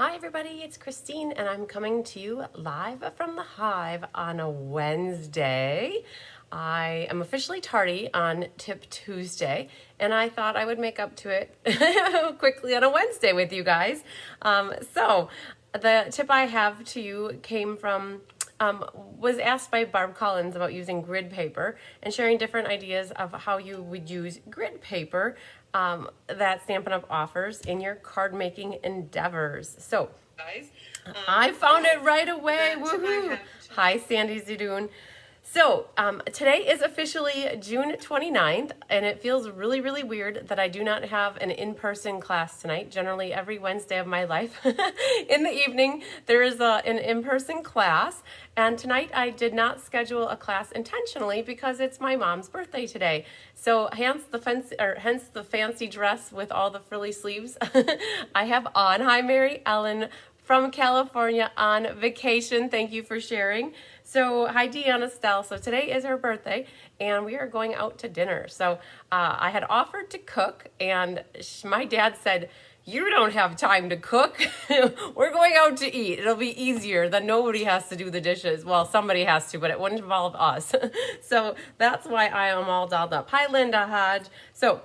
Hi everybody, it's Christine and I'm coming to you live from the Hive on a Wednesday. I am officially tardy on Tip Tuesday and I thought I would make up to it quickly on a Wednesday with you guys. So the tip I have to you came from was asked by Barb Collins about using grid paper and sharing different ideas of how you would use grid paper that Stampin' Up! Offers in your card making endeavors. So, guys, I found it right away. Woohoo! Hi, Sandy Zidoon. So, today is officially June 29th, and it feels really, really weird that I do not have an in-person class tonight. Generally, every Wednesday of my life in the evening, there is an in-person class, and tonight I did not schedule a class intentionally because it's my mom's birthday today. So, hence the fancy dress with all the frilly sleeves I have on. Hi, Mary Ellen from California on vacation. Thank you for sharing. So hi Deanna Stell. So today is her birthday and we are going out to dinner. So I had offered to cook and my dad said, "You don't have time to cook. We're going out to eat. It'll be easier. Then nobody has to do the dishes." Well, somebody has to, but it wouldn't involve us. So that's why I am all dolled up. Hi Linda Hodge. So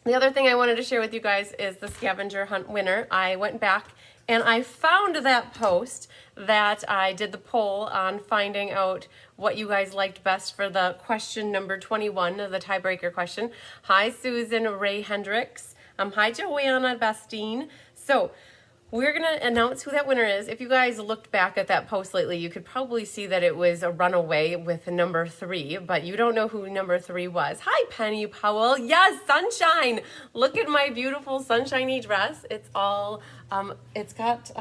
the other thing I wanted to share with you guys is the scavenger hunt winner. I went back and I found that post that I did the poll on finding out what you guys liked best for the question number 21, the tiebreaker question. Hi, Susan Ray Hendricks. Hi, Joanna Bastine. So we're going to announce who that winner is. If you guys looked back at that post lately, you could probably see that it was a runaway with number 3, but you don't know who number 3 was. Hi, Penny Powell. Yes, sunshine. Look at my beautiful sunshiny dress. It's all, it's got,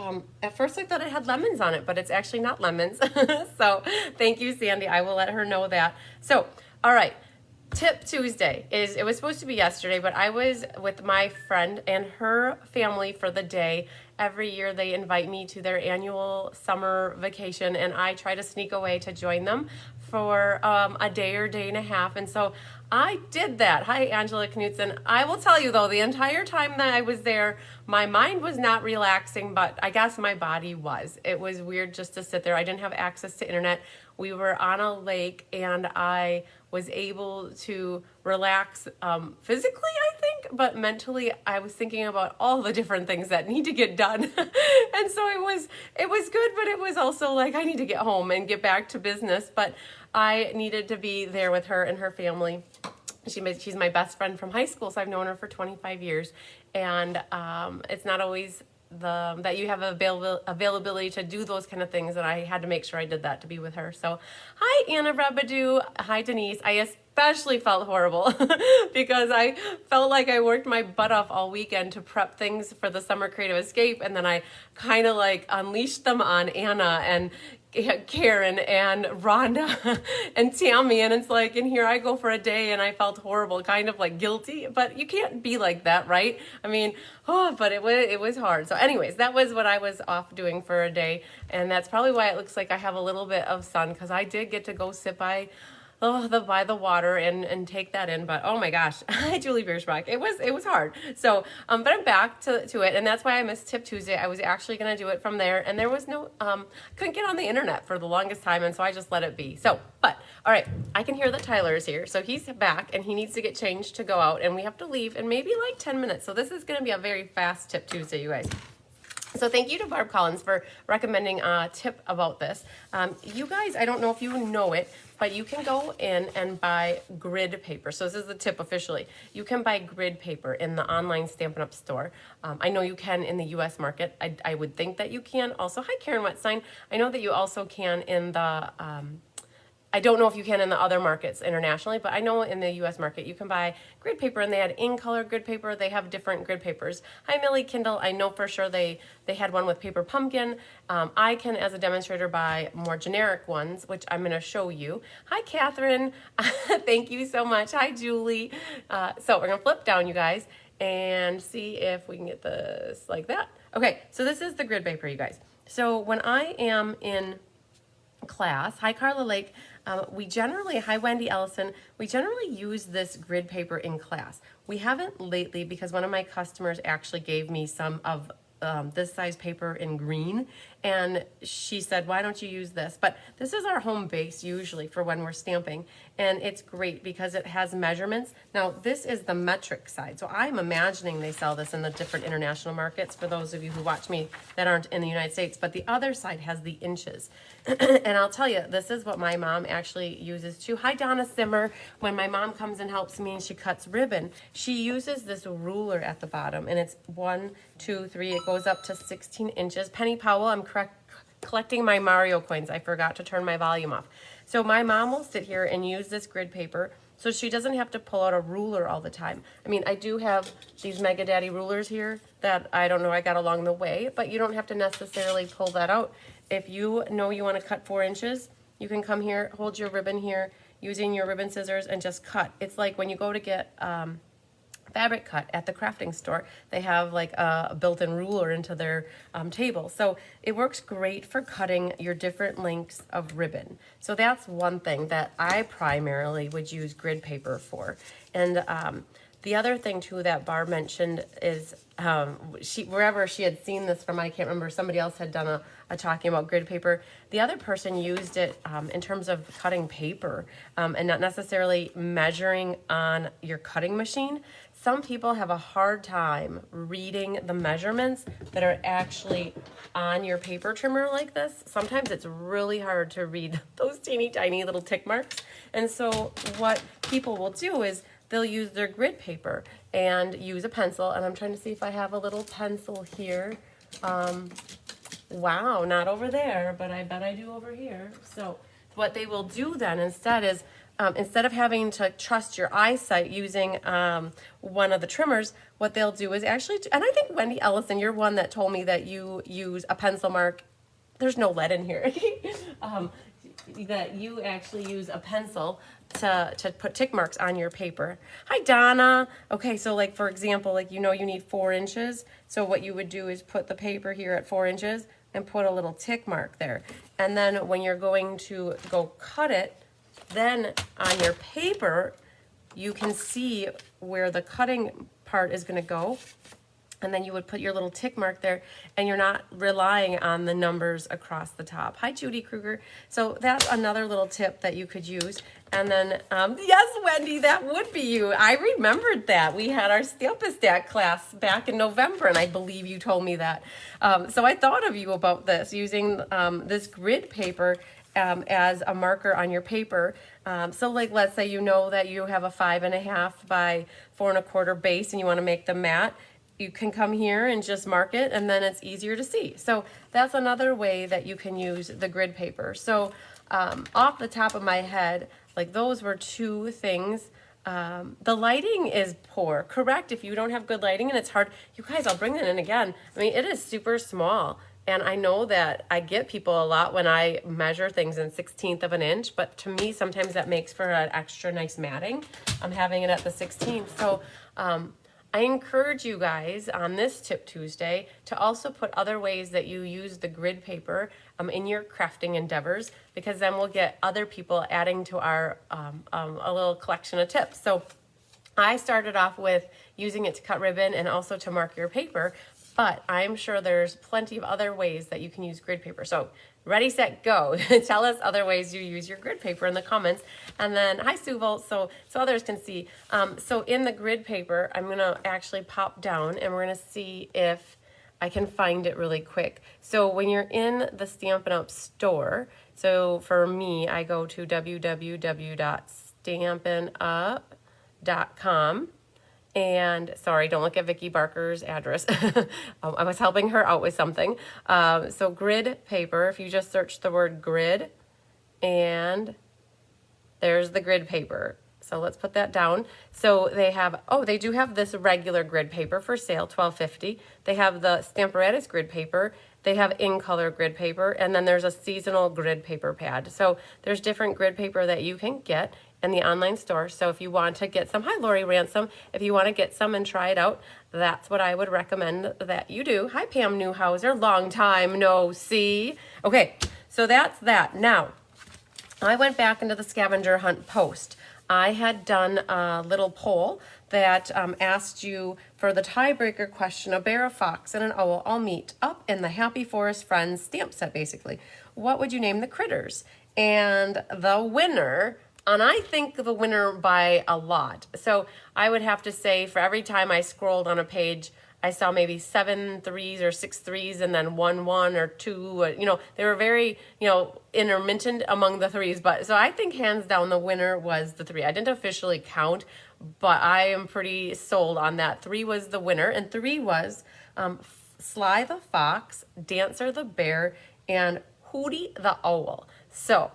at first I thought it had lemons on it, but it's actually not lemons. So thank you, Sandy. I will let her know that. So, all right. Tip Tuesday is, it was supposed to be yesterday, but I was with my friend and her family for the day. Every year they invite me to their annual summer vacation and I try to sneak away to join them for a day or day and a half. And so I did that. Hi, Angela Knutson. I will tell you though, the entire time that I was there, my mind was not relaxing, but I guess my body was. It was weird just to sit there. I didn't have access to internet. We were on a lake and I was able to relax physically, I think, but mentally I was thinking about all the different things that need to get done. And so it was good, but it was also like I need to get home and get back to business, but I needed to be there with her and her family. She's my best friend from high school, so I've known her for 25 years, and it's not always that you have availability to do those kind of things, and I had to make sure I did that to be with her. So hi Anna Rabadou, hi Denise. I especially felt horrible because I felt like I worked my butt off all weekend to prep things for the Summer Creative Escape, and then I kind of like unleashed them on Anna and Karen and Rhonda and Tammy, and it's like, and here I go for a day and I felt horrible, kind of like guilty, but you can't be like that, right? I mean, but it was hard. So anyways, that was what I was off doing for a day, and that's probably why it looks like I have a little bit of sun, because I did get to go sit by the water and take that in. But oh my gosh, hi Julie Bierschbach. It was hard. So but I'm back to it, and that's why I missed Tip Tuesday. I was actually gonna do it from there, and there was no couldn't get on the internet for the longest time, and so I just let it be. So but all right, I can hear that Tyler is here, so he's back and he needs to get changed to go out, and we have to leave in maybe like 10 minutes. So this is gonna be a very fast Tip Tuesday, you guys. So thank you to Barb Collins for recommending a tip about this. You guys, I don't know if you know it, but you can go in and buy grid paper. So this is the tip officially. You can buy grid paper in the online Stampin' Up! Store. I know you can in the US market. I would think that you can also. Hi, Karen Wetstein. I know that you also can in the I don't know if you can in the other markets internationally, but I know in the US market you can buy grid paper, and they had in-color grid paper. They have different grid papers. Hi, Millie Kindle. I know for sure they had one with paper pumpkin. I can, as a demonstrator, buy more generic ones, which I'm going to show you. Hi, Catherine. Thank you so much. Hi, Julie. So we're going to flip down, you guys, and see if we can get this like that. Okay, so this is the grid paper, you guys. So when I am in class, hi Carla Lake, hi Wendy Ellison, we generally use this grid paper in class. We haven't lately because one of my customers actually gave me some of this size paper in green, and she said, why don't you use this? But this is our home base usually for when we're stamping, and it's great because it has measurements. Now this is the metric side, so I'm imagining they sell this in the different international markets for those of you who watch me that aren't in the United States, but the other side has the inches. And I'll tell you, this is what my mom actually uses too. Hi Donna Simmer. When my mom comes and helps me and she cuts ribbon, she uses this ruler at the bottom, and it's 1, 2, 3, it goes up to 16 inches. Penny Powell, I'm collecting my Mario coins. I forgot to turn my volume off. So my mom will sit here and use this grid paper so she doesn't have to pull out a ruler all the time. I mean, I do have these Mega Daddy rulers here that I don't know I got along the way, but you don't have to necessarily pull that out. If you know you want to cut 4 inches, you can come here, hold your ribbon here, using your ribbon scissors and just cut. It's like when you go to get fabric cut at the crafting store, they have like a built-in ruler into their table. So it works great for cutting your different lengths of ribbon. So that's one thing that I primarily would use grid paper for. And the other thing too that Barb mentioned is wherever she had seen this from, I can't remember, somebody else had done a talking about grid paper. The other person used it in terms of cutting paper and not necessarily measuring on your cutting machine. Some people have a hard time reading the measurements that are actually on your paper trimmer like this. Sometimes it's really hard to read those teeny tiny little tick marks. And so what people will do is they'll use their grid paper and use a pencil. And I'm trying to see if I have a little pencil here. Wow, not over there, but I bet I do over here. So what they will do then instead is, instead of having to trust your eyesight using one of the trimmers, what they'll do is actually, and I think Wendy Ellison, you're one that told me that you use a pencil mark. There's no lead in here. That you actually use a pencil to put tick marks on your paper. Hi, Donna. Okay, so like for example, like you need 4 inches. So what you would do is put the paper here at 4 inches and put a little tick mark there. And then when you're going to go cut it, then on your paper, you can see where the cutting part is going to go. And then you would put your little tick mark there, and you're not relying on the numbers across the top. Hi, Judy Kruger. So that's another little tip that you could use. And then, yes, Wendy, that would be you. I remembered that. We had our Stamp-a-Stack class back in November, and I believe you told me that. So I thought of you about this, using this grid paper as a marker on your paper. So like, let's say you know that you have a 5.5 by 4 1/4 base and you want to make the mat. You can come here and just mark it, and then it's easier to see. So that's another way that you can use the grid paper. So off the top of my head, like those were 2 things. The lighting is poor, correct? If you don't have good lighting and it's hard, you guys, I'll bring that in again. I mean, it is super small. And I know that I get people a lot when I measure things in 1/16 of an inch, but to me, sometimes that makes for an extra nice matting. I'm having it at the 16th. So I encourage you guys on this Tip Tuesday to also put other ways that you use the grid paper in your crafting endeavors, because then we'll get other people adding to our a little collection of tips. So I started off with using it to cut ribbon and also to mark your paper, but I'm sure there's plenty of other ways that you can use grid paper. So ready, set, go. Tell us other ways you use your grid paper in the comments. And then, hi, Suval, so others can see. So in the grid paper, I'm gonna actually pop down and we're gonna see if I can find it really quick. So when you're in the Stampin' Up! Store, so for me, I go to www.stampinup.com. And sorry, don't look at Vicki Barker's address. I was helping her out with something. So grid paper, if you just search the word grid, and there's the grid paper. So let's put that down. So they have, they do have this regular grid paper for sale, $12.50. They have the Stamparatus grid paper. They have in color grid paper, and then there's a seasonal grid paper pad. So there's different grid paper that you can get in the online store. So if you want to get some, hi Lori Ransom, if you want to get some and try it out, that's what I would recommend that you do. Hi Pam Newhauser, long time no see. Okay, so that's that. Now, I went back into the scavenger hunt post I had done a little poll that asked you for the tiebreaker question: a bear, a fox, and an owl all meet up in the Happy Forest Friends stamp set, basically. What would you name the critters? And the winner, and I think the winner by a lot. So I would have to say, for every time I scrolled on a page, I saw maybe 7 threes or 6 threes and then 1 1 or 2. They were very, intermittent among the threes. But so I think hands down the winner was the 3. I didn't officially count, but I am pretty sold on that. 3 was the winner, and 3 was Sly the fox, Dancer the bear, and Hootie the owl. So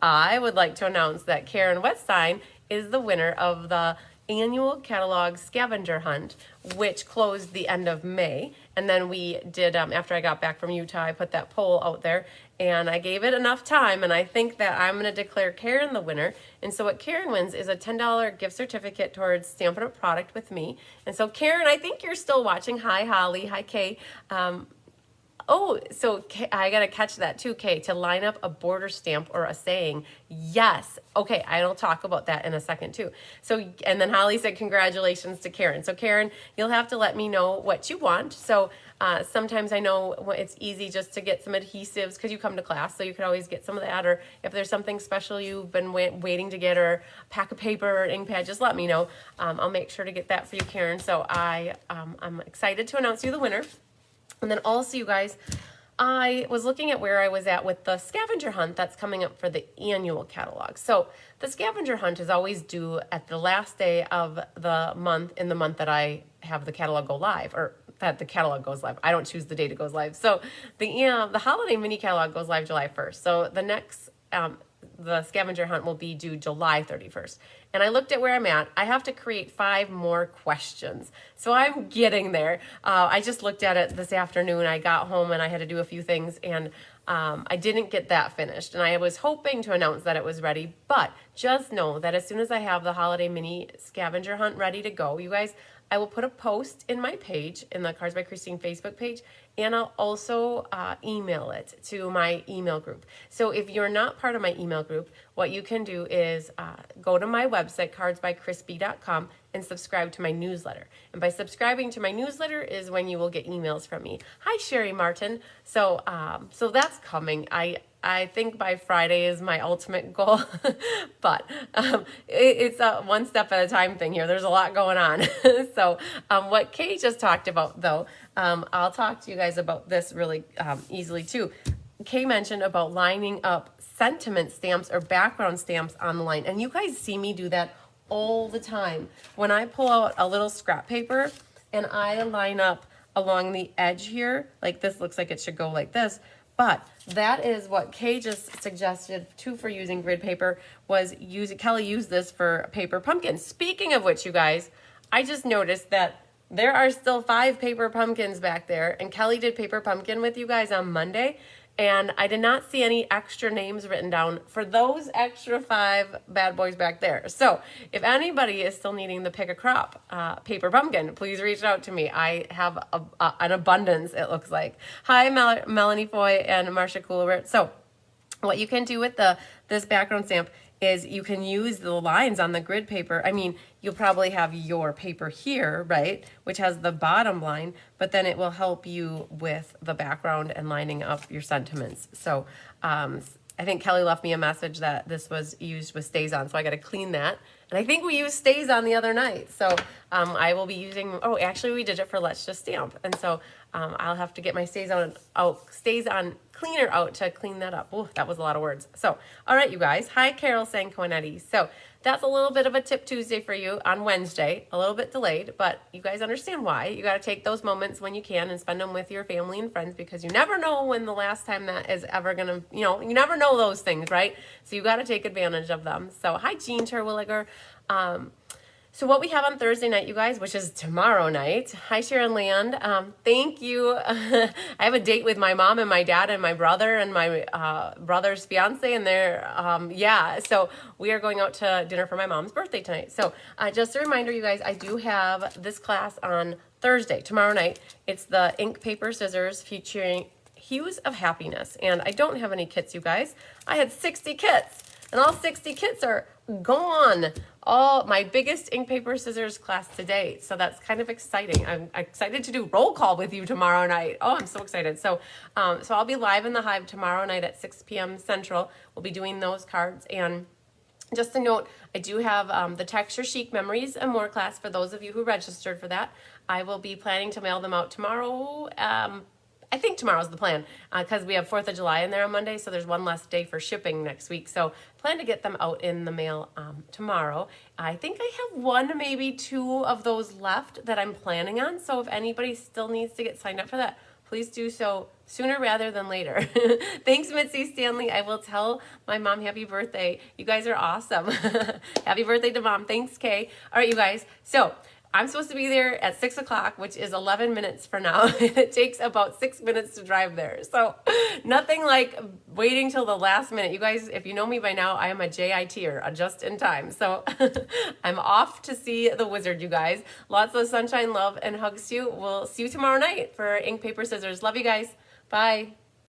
I would like to announce that Karen Wetstein is the winner of the annual catalog scavenger hunt, which closed the end of May. And then we did, after I got back from Utah, I put that poll out there and I gave it enough time, and I think that I'm going to declare Karen the winner. And so what Karen wins is a $10 gift certificate towards Stampin' Up! Product with me. And so Karen, I think you're still watching. Hi Holly, hi Kay. So I got to catch that too, Kay, to line up a border stamp or a saying. Yes. Okay, I'll talk about that in a second too. So, and then Holly said congratulations to Karen. So Karen, you'll have to let me know what you want. So sometimes I know it's easy just to get some adhesives because you come to class, so you could always get some of that. Or if there's something special you've been waiting to get, or a pack of paper or ink pad, just let me know. I'll make sure to get that for you, Karen. So I'm excited to announce you the winner. And then also, you guys, I was looking at where I was at with the scavenger hunt that's coming up for the annual catalog. So the scavenger hunt is always due at the last day of the month, in the month that I have the catalog go live, or that the catalog goes live. I don't choose the date it goes live. So the holiday mini catalog goes live July 1st. So the next the scavenger hunt will be due July 31st. And I looked at where I'm at. I have to create 5 more questions. So I'm getting there. I just looked at it this afternoon. I got home and I had to do a few things, and I didn't get that finished. And I was hoping to announce that it was ready, but just know that as soon as I have the holiday mini scavenger hunt ready to go, you guys, I will put a post in my page, in the Cards by Christine Facebook page, and I'll also email it to my email group. So if you're not part of my email group, what you can do is go to my website, cardsbychrisb.com, and subscribe to my newsletter. And by subscribing to my newsletter is when you will get emails from me. Hi, Sherry Martin. So that's coming. I think by Friday is my ultimate goal, but it's a one step at a time thing here. There's a lot going on. So what Kay just talked about, though, I'll talk to you guys about this really easily too. Kay mentioned about lining up sentiment stamps or background stamps on the line. And you guys see me do that all the time. When I pull out a little scrap paper and I line up along the edge here, like this looks like it should go like this. But that is what Kay just suggested too for using grid paper, was Kelly used this for paper pumpkins. Speaking of which, you guys, I just noticed that there are still 5 paper pumpkins back there, and Kelly did paper pumpkin with you guys on Monday, and I did not see any extra names written down for those extra 5 bad boys back there. So if anybody is still needing the pick a crop paper pumpkin, please reach out to me. I have an abundance, it looks like. Hi, Melanie Foy and Marcia Coolibert. So what you can do with this background stamp is you can use the lines on the grid paper. I mean, you'll probably have your paper here, right, which has the bottom line, but then it will help you with the background and lining up your sentiments. So I think Kelly left me a message that this was used with Stays On, so I got to clean that. And I think we used Stays On the other night. So I will be using, actually we did it for Let's Just Stamp. And so I'll have to get my Stays On cleaner out to clean that up. Oh, that was a lot of words. So, all right, you guys. Hi, Carol Sancoinetti. So that's a little bit of a Tip Tuesday for you on Wednesday. A little bit delayed, but you guys understand why. You got to take those moments when you can and spend them with your family and friends, because you never know when the last time that is ever going to, you never know those things, right? So you got to take advantage of them. So hi, Jean Terwilliger. So what we have on Thursday night, you guys, which is tomorrow night. Hi, Sharon Land. Thank you. I have a date with my mom and my dad and my brother and my brother's fiance, and they're, so we are going out to dinner for my mom's birthday tonight. So just a reminder, you guys, I do have this class on Thursday, tomorrow night. It's the ink, paper, scissors featuring Hues of Happiness. And I don't have any kits, you guys. I had 60 kits. And all 60 kits are gone. All my biggest ink, paper, scissors class to date. So that's kind of exciting. I'm excited to do roll call with you tomorrow night. Oh, I'm so excited. So I'll be live in the Hive tomorrow night at 6 p.m. Central. We'll be doing those cards. And just a note, I do have the Texture Chic Memories and More class for those of you who registered for that. I will be planning to mail them out tomorrow. I think tomorrow's the plan because we have 4th of July in there on Monday, so there's one less day for shipping next week. So plan to get them out in the mail tomorrow. I think I have one, maybe two of those left that I'm planning on. So if anybody still needs to get signed up for that, please do so sooner rather than later. Thanks, Mitzi Stanley. I will tell my mom happy birthday. You guys are awesome. Happy birthday to mom. Thanks, Kay. All right, you guys. So I'm supposed to be there at 6 o'clock, which is 11 minutes for now. It takes about 6 minutes to drive there. So nothing like waiting till the last minute. You guys, if you know me by now, I am a JITer, a just in time. So I'm off to see the wizard, you guys. Lots of sunshine, love, and hugs to you. We'll see you tomorrow night for ink, paper, scissors. Love you guys. Bye.